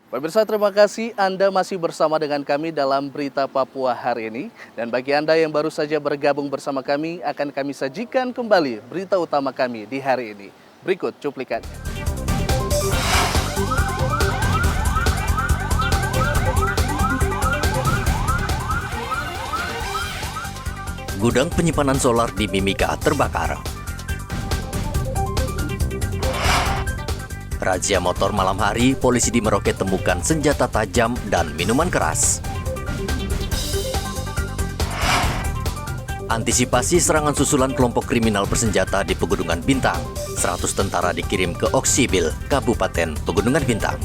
Pemirsa, terima kasih Anda masih bersama dengan kami dalam Berita Papua hari ini. Dan bagi Anda yang baru saja bergabung bersama kami, akan kami sajikan kembali berita utama kami di hari ini. Berikut cuplikannya. Gudang penyimpanan solar di Mimika terbakar. Razia motor malam hari, polisi di Merauke temukan senjata tajam dan minuman keras. Antisipasi serangan susulan kelompok kriminal bersenjata di Pegunungan Bintang. 100 tentara dikirim ke Oksibil, Kabupaten Pegunungan Bintang.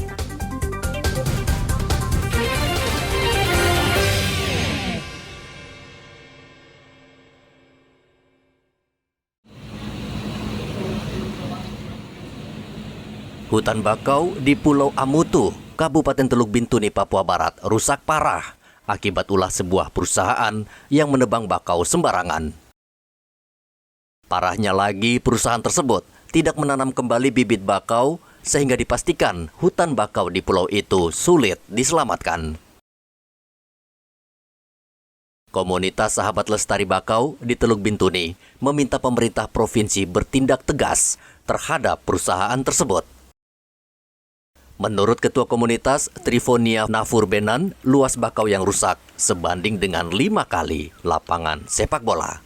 Hutan bakau di Pulau Amutu, Kabupaten Teluk Bintuni, Papua Barat, rusak parah akibat ulah sebuah perusahaan yang menebang bakau sembarangan. Parahnya lagi, perusahaan tersebut tidak menanam kembali bibit bakau sehingga dipastikan hutan bakau di pulau itu sulit diselamatkan. Komunitas Sahabat Lestari Bakau di Teluk Bintuni meminta pemerintah provinsi bertindak tegas terhadap perusahaan tersebut. Menurut Ketua Komunitas Trifonia Nafurbenan, luas bakau yang rusak sebanding dengan 5 kali lapangan sepak bola.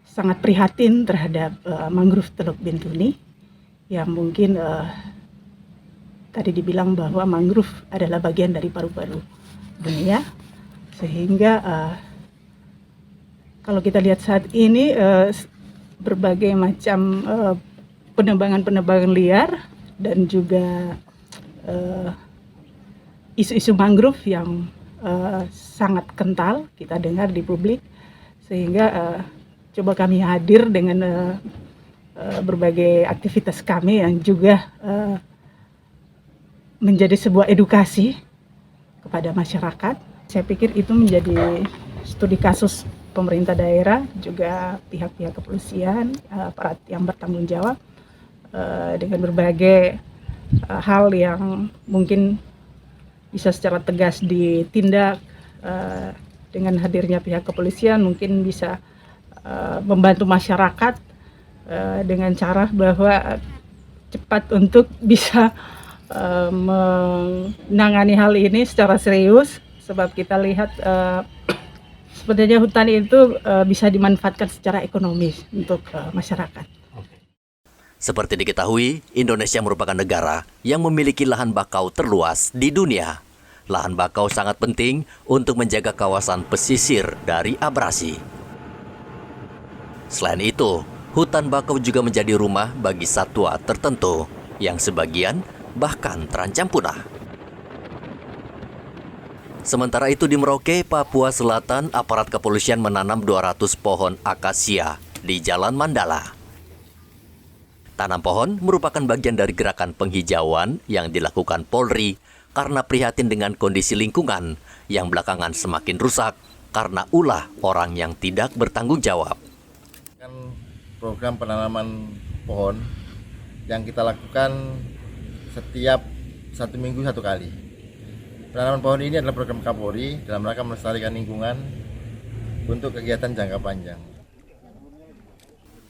Sangat prihatin terhadap mangrove Teluk Bintuni yang mungkin tadi dibilang bahwa mangrove adalah bagian dari paru-paru dunia, sehingga kalau kita lihat saat ini berbagai macam penebangan liar dan juga isu-isu mangrove yang sangat kental kita dengar di publik, sehingga coba kami hadir dengan berbagai aktivitas kami yang juga menjadi sebuah edukasi kepada masyarakat. Saya pikir itu menjadi studi kasus pemerintah daerah, juga pihak-pihak kepolisian, aparat yang bertanggung jawab dengan berbagai hal yang mungkin bisa secara tegas ditindak. Dengan hadirnya pihak kepolisian mungkin bisa membantu masyarakat dengan cara bahwa cepat untuk bisa menangani hal ini secara serius, sebab kita lihat sepertinya hutan itu bisa dimanfaatkan secara ekonomis untuk masyarakat. Seperti diketahui, Indonesia merupakan negara yang memiliki lahan bakau terluas di dunia. Lahan bakau sangat penting untuk menjaga kawasan pesisir dari abrasi. Selain itu, hutan bakau juga menjadi rumah bagi satwa tertentu yang sebagian bahkan terancam punah. Sementara itu di Merauke, Papua Selatan, aparat kepolisian menanam 200 pohon akasia di Jalan Mandala. Tanam pohon merupakan bagian dari gerakan penghijauan yang dilakukan Polri karena prihatin dengan kondisi lingkungan yang belakangan semakin rusak karena ulah orang yang tidak bertanggung jawab. Program penanaman pohon yang kita lakukan setiap 1 minggu 1 kali. Penanaman pohon ini adalah program Kapolri dalam rangka melestarikan lingkungan untuk kegiatan jangka panjang.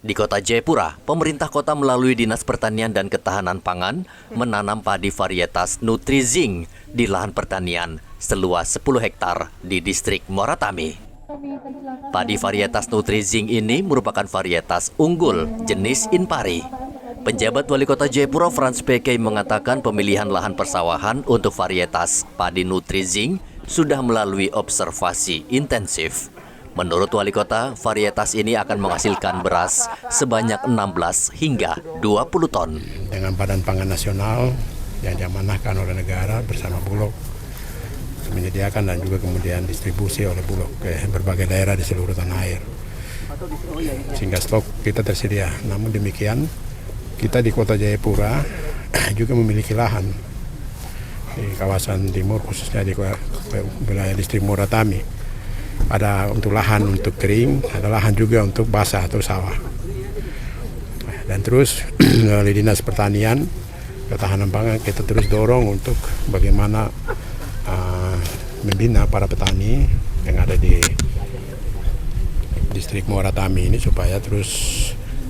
Di Kota Jayapura, pemerintah kota melalui Dinas Pertanian dan Ketahanan Pangan menanam padi varietas Nutrizing di lahan pertanian seluas 10 hektar di distrik Moratami. Padi varietas Nutrizing ini merupakan varietas unggul jenis Inpari. Penjabat Wali Kota Jayapura Frans PK mengatakan pemilihan lahan persawahan untuk varietas padi Nutrizing sudah melalui observasi intensif. Menurut Wali Kota, varietas ini akan menghasilkan beras sebanyak 16 hingga 20 ton. Dengan Badan Pangan Nasional yang diamanahkan oleh negara bersama Bulog menyediakan dan juga kemudian distribusi oleh Bulog ke berbagai daerah di seluruh tanah air. Sehingga stok kita tersedia. Namun demikian, kita di Kota Jayapura juga memiliki lahan di kawasan timur, khususnya di wilayah distrik Moratami. Ada untuk lahan untuk kering, ada lahan juga untuk basah atau sawah. Dan terus oleh Dinas Pertanian ketahanan pangan kita terus dorong untuk bagaimana membina para petani yang ada di distrik Muara Tami ini supaya terus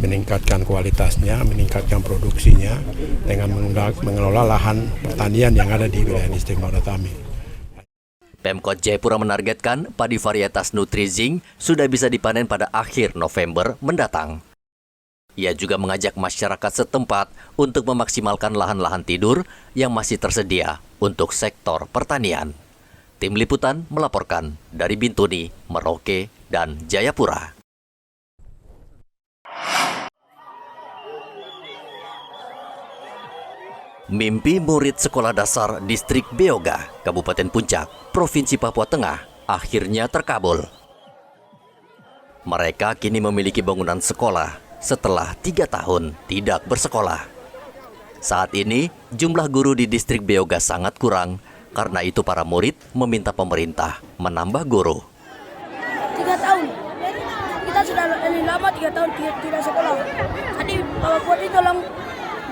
meningkatkan kualitasnya, meningkatkan produksinya dengan mengelola lahan pertanian yang ada di wilayah distrik Muara Tami. Pemkot Jayapura menargetkan padi varietas Nutrizing sudah bisa dipanen pada akhir November mendatang. Ia juga mengajak masyarakat setempat untuk memaksimalkan lahan-lahan tidur yang masih tersedia untuk sektor pertanian. Tim Liputan melaporkan dari Bintuni, Merauke, dan Jayapura. Mimpi murid sekolah dasar distrik Beoga, Kabupaten Puncak, Provinsi Papua Tengah, akhirnya terkabul. Mereka kini memiliki bangunan sekolah setelah 3 tahun tidak bersekolah. Saat ini, jumlah guru di distrik Beoga sangat kurang, karena itu para murid meminta pemerintah menambah guru. 3 tahun. Kita sudah lama 3 tahun tidak sekolah. Jadi Bapak Bupati tolong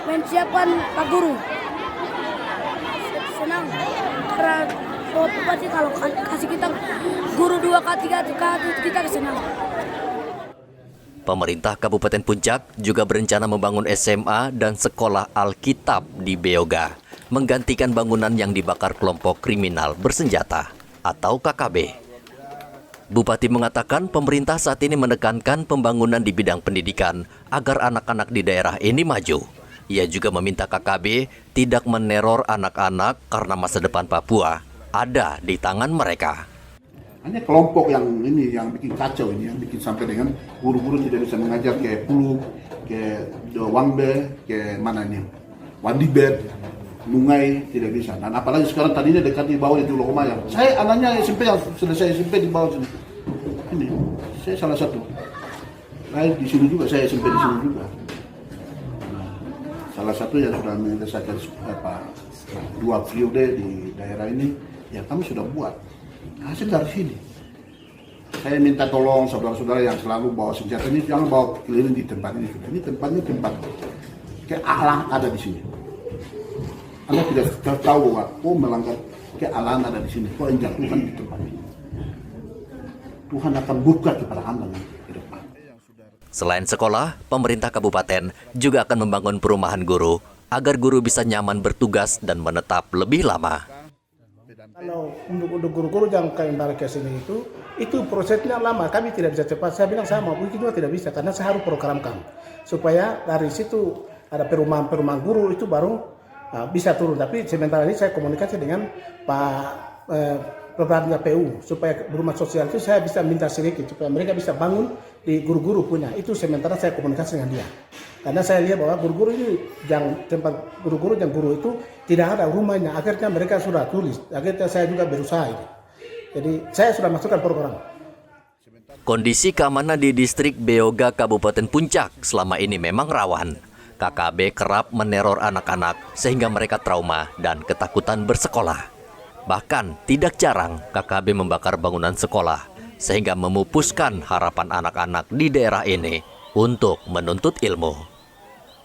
menyiapkan Pak Guru. Senang karena Bapak Bupati kalau kasih kita guru 2 3 kita senang. Pemerintah Kabupaten Puncak juga berencana membangun SMA dan sekolah Alkitab di Beoga, menggantikan bangunan yang dibakar kelompok kriminal bersenjata atau KKB. Bupati mengatakan pemerintah saat ini menekankan pembangunan di bidang pendidikan agar anak-anak di daerah ini maju. Ia juga meminta KKB tidak meneror anak-anak karena masa depan Papua ada di tangan mereka. Hanya kelompok yang ini yang bikin kacau ini, yang bikin sampai dengan guru-guru tidak bisa mengajar kayak Pulu, kayak Wangbe, kayak mana ini, Wandibet, Nungai tidak bisa. Dan apalagi sekarang tadinya dekat di bawah itu Lokomayang. Saya anaknya SMP yang selesai SMP di bawah sini. Ini saya salah satu. Lain di sini juga saya SMP di sini juga. Nah, salah satu yang sudah menyelesaikan 2 periode di daerah ini, ya kami sudah buat. Hasil dari sini. Saya minta tolong saudara-saudara yang selalu bawa senjata ini jangan bawa keliling di tempat ini. Ini tempatnya tempat kealaan ada di sini. Anda tidak tahu bahwa melanggar kealaan ada di sini. Kau yang jatuhkan di tempat ini. Tuhan akan buka kepada Anda ke depan. Selain sekolah, pemerintah kabupaten juga akan membangun perumahan guru agar guru bisa nyaman bertugas dan menetap lebih lama. Kalau untuk guru-guru yang kembali ke sini itu prosesnya lama, kami tidak bisa cepat. Saya bilang saya mau itu juga tidak bisa karena saya harus programkan supaya dari situ ada perumahan guru itu baru bisa turun. Tapi sementara ini saya komunikasi dengan Pak Pemerintah PU supaya rumah sosial itu saya bisa minta sedikit supaya mereka bisa bangun di guru-guru punya. Itu sementara saya komunikasi dengan dia. Karena saya lihat bahwa guru-guru ini yang tempat guru-guru yang guru itu tidak ada rumahnya. Akhirnya mereka sudah tulis. Akhirnya saya juga berusaha ini. Jadi saya sudah masukkan program. Kondisi keamanan di distrik Beoga Kabupaten Puncak selama ini memang rawan. KKB kerap meneror anak-anak sehingga mereka trauma dan ketakutan bersekolah. Bahkan tidak jarang KKB membakar bangunan sekolah sehingga memupuskan harapan anak-anak di daerah ini untuk menuntut ilmu.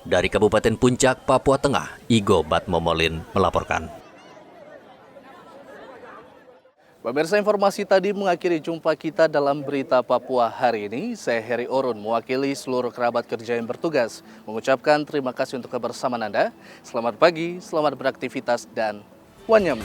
Dari Kabupaten Puncak, Papua Tengah, Igo Batmomolin melaporkan. Pemirsa, informasi tadi mengakhiri jumpa kita dalam Berita Papua hari ini. Saya Heri Orun, mewakili seluruh kerabat kerja yang bertugas, mengucapkan terima kasih untuk kebersamaan Anda. Selamat pagi, selamat beraktivitas, dan wanyam.